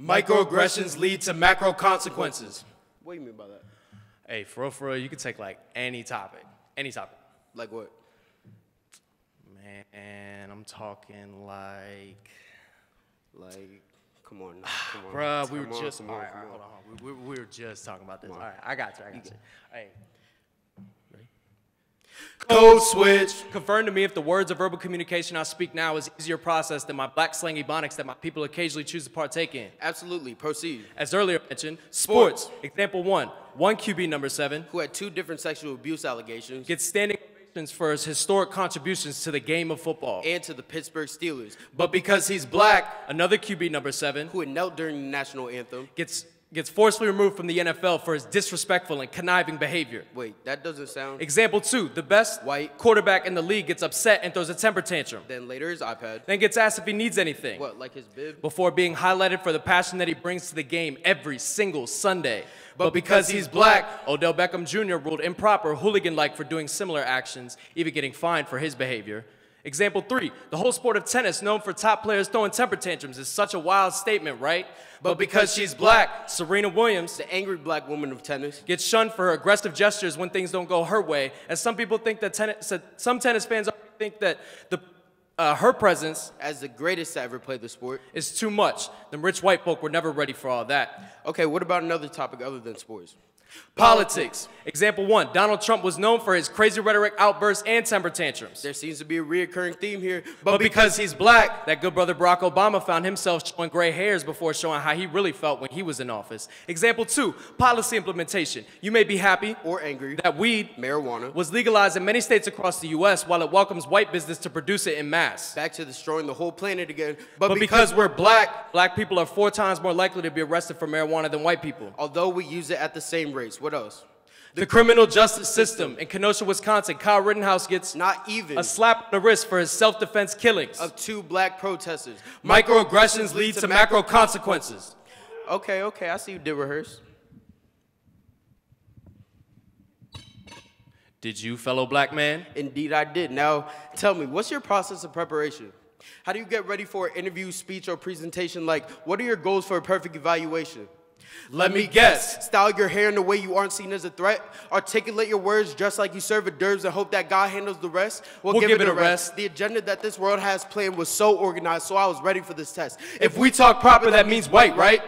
Microaggressions lead to macro consequences. What do you mean by that? Hey, for real, you could take like any topic. Any topic. Like what? Man, I'm talking like, come on. Bruh, we were just, all right, hold on. We were just talking about this. All right, I got you. Hey. Ready? Code switch. Confirm to me if the words of verbal communication I speak now is easier processed than my black slang ebonics that my people occasionally choose to partake in. Absolutely. Proceed. As earlier mentioned, sports. Example 1. One QB number 7, who had 2 different sexual abuse allegations, gets standing ovations for his historic contributions to the game of football and to the Pittsburgh Steelers. But because he's black, another QB number 7, who had knelt during the national anthem, gets forcefully removed from the NFL for his disrespectful and conniving behavior. Wait, that doesn't sound... Example 2, the best white quarterback in the league gets upset and throws a temper tantrum. Then later his iPad. Then gets asked if he needs anything. What, like his bib? Before being highlighted for the passion that he brings to the game every single Sunday. But because he's black, Odell Beckham Jr. ruled improper, hooligan-like for doing similar actions, even getting fined for his behavior. Example 3, the whole sport of tennis, known for top players throwing temper tantrums, is such a wild statement, right? But because she's black, Serena Williams, the angry black woman of tennis, gets shunned for her aggressive gestures when things don't go her way, as some people think that some tennis fans think that her presence as the greatest to ever play the sport is too much. Them rich white folk were never ready for all that. Okay, what about another topic other than sports? Politics. Example 1, Donald Trump was known for his crazy rhetoric, outbursts, and temper tantrums. There seems to be a reoccurring theme here. But because he's black, that good brother Barack Obama found himself showing gray hairs before showing how he really felt when he was in office. Example 2, policy implementation. You may be happy or angry that weed, marijuana, was legalized in many states across the U.S. while it welcomes white business to produce it in mass. Back to destroying the whole planet again. But because we're black people are 4 times more likely to be arrested for marijuana than white people. Although we use it at the same rates. What else? The criminal justice system. In Kenosha, Wisconsin, Kyle Rittenhouse gets not even a slap on the wrist for his self-defense killings of 2 black protesters. Microaggressions lead to macro consequences. Okay, I see you did rehearse. Did you, fellow black man? Indeed I did. Now, tell me, what's your process of preparation? How do you get ready for an interview, speech, or presentation? Like, what are your goals for a perfect evaluation? Let me guess. Style your hair in a way you aren't seen as a threat. Articulate your words just like you serve hors d'oeuvres and hope that God handles the rest. We'll give it a rest. The agenda that this world has planned was so organized, so I was ready for this test. If we talk proper, that means white, right?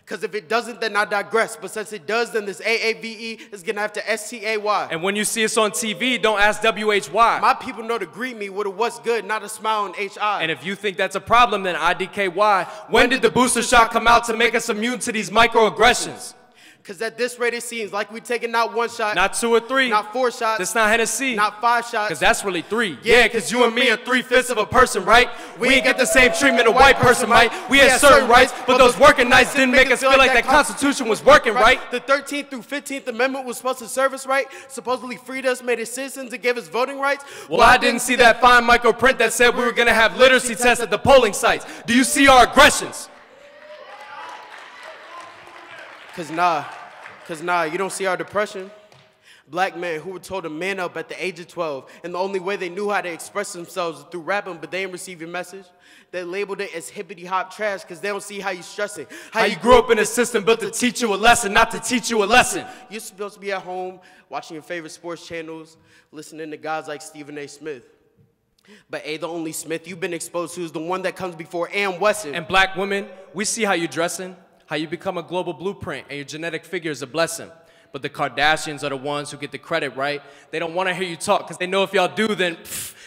Because if it doesn't, then I digress. But since it does, then this AAVE is going to have to STAY. And when you see us on TV, don't ask WHY. My people know to greet me with a what's good, not a smile and HI. And if you think that's a problem, then IDKY. When did the booster shot come out to make us immune to these microaggressions? Because at this rate, it seems like we're taking not 1 shot. Not 2 or 3. Not 4 shots. That's not Hennessy. Not 5 shots. Because that's really 3. Yeah, because you and me are 3/5 of a person, right? We ain't get the same treatment a white person might. We had certain rights, but those working nights didn't make us feel like that Constitution was working, right? The 13th through 15th Amendment was supposed to serve us right, supposedly freed us, made us citizens, and gave us voting rights. Well, I didn't see that fine microprint that said we were going to have literacy tests at the polling sites. Do you see our aggressions? Because nah, you don't see our depression. Black men who were told to man up at the age of 12, and the only way they knew how to express themselves was through rapping, but they didn't receive your message. They labeled it as hippity-hop trash because they don't see how you stressing. How you grew up in a system built to teach you a lesson, not to teach you a lesson. You're supposed to be at home, watching your favorite sports channels, listening to guys like Stephen A. Smith. But the only Smith you've been exposed to is the one that comes before Ann Wesson. And black women, we see how you're dressing, how you become a global blueprint, and your genetic figure is a blessing. But the Kardashians are the ones who get the credit, right? They don't want to hear you talk because they know if y'all do, then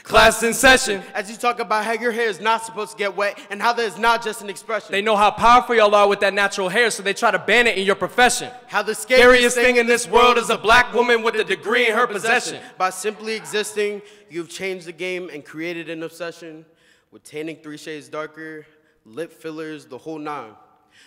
class in session. As you talk about how your hair is not supposed to get wet and how that is not just an expression. They know how powerful y'all are with that natural hair, so they try to ban it in your profession. How the scariest thing in this world is a black woman with a degree in her possession. By simply existing, you've changed the game and created an obsession with tanning 3 shades darker, lip fillers, the whole 9.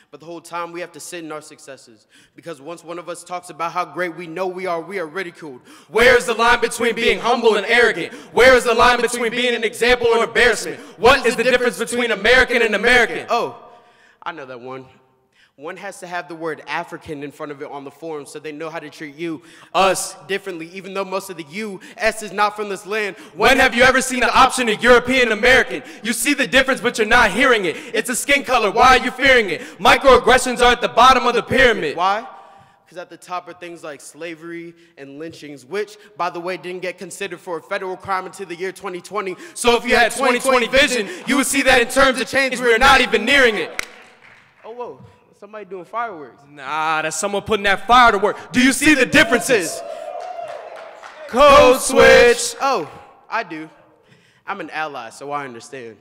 But the whole time we have to sit in our successes. Because once one of us talks about how great we know we are ridiculed. Where is the line between being humble and arrogant? Where is the line between being an example or embarrassment? What is the difference between American and American? Oh, I know that one. One has to have the word African in front of it on the form so they know how to treat you, us, differently, even though most of the U.S. is not from this land. When have you ever seen the option of European American? You see the difference, but you're not hearing it. It's a skin color. Why are you fearing it? Microaggressions are at the bottom of the pyramid. Why? Because at the top are things like slavery and lynchings, which, by the way, didn't get considered for a federal crime until the year 2020. So if you had 20/20 vision, you would see that in terms of change, we're not even nearing it. Oh, whoa. Somebody doing fireworks. Nah, that's someone putting that fire to work. Do you see the differences? Code switch. Oh, I do. I'm an ally, so I understand.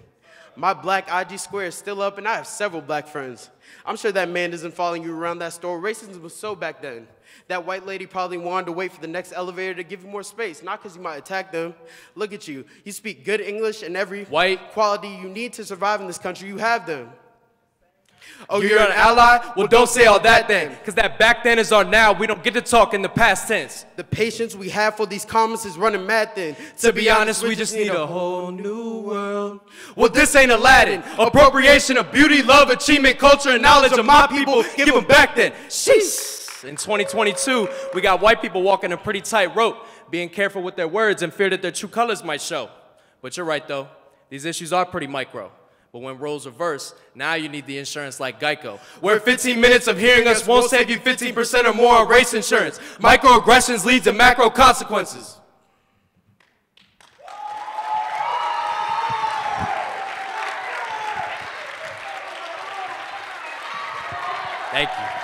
My black IG square is still up, and I have several black friends. I'm sure that man isn't following you around that store. Racism was so back then. That white lady probably wanted to wait for the next elevator to give you more space, not because you might attack them. Look at you. You speak good English, and every white quality you need to survive in this country, you have them. Oh, you're an ally? Well, don't say all that then, because that back then is our now. We don't get to talk in the past tense. The patience we have for these comments is running mad thin. To be honest, we just need a whole new world. Well, this ain't Aladdin. Appropriation of beauty, love, achievement, culture, and knowledge of my people. Give them back then. Sheesh. In 2022, we got white people walking a pretty tight rope, being careful with their words and fear that their true colors might show. But you're right, though. These issues are pretty micro. But when roles reverse, now you need the insurance like Geico, where 15 minutes of hearing us won't save you 15% or more on race insurance. Microaggressions lead to macro consequences. Thank you.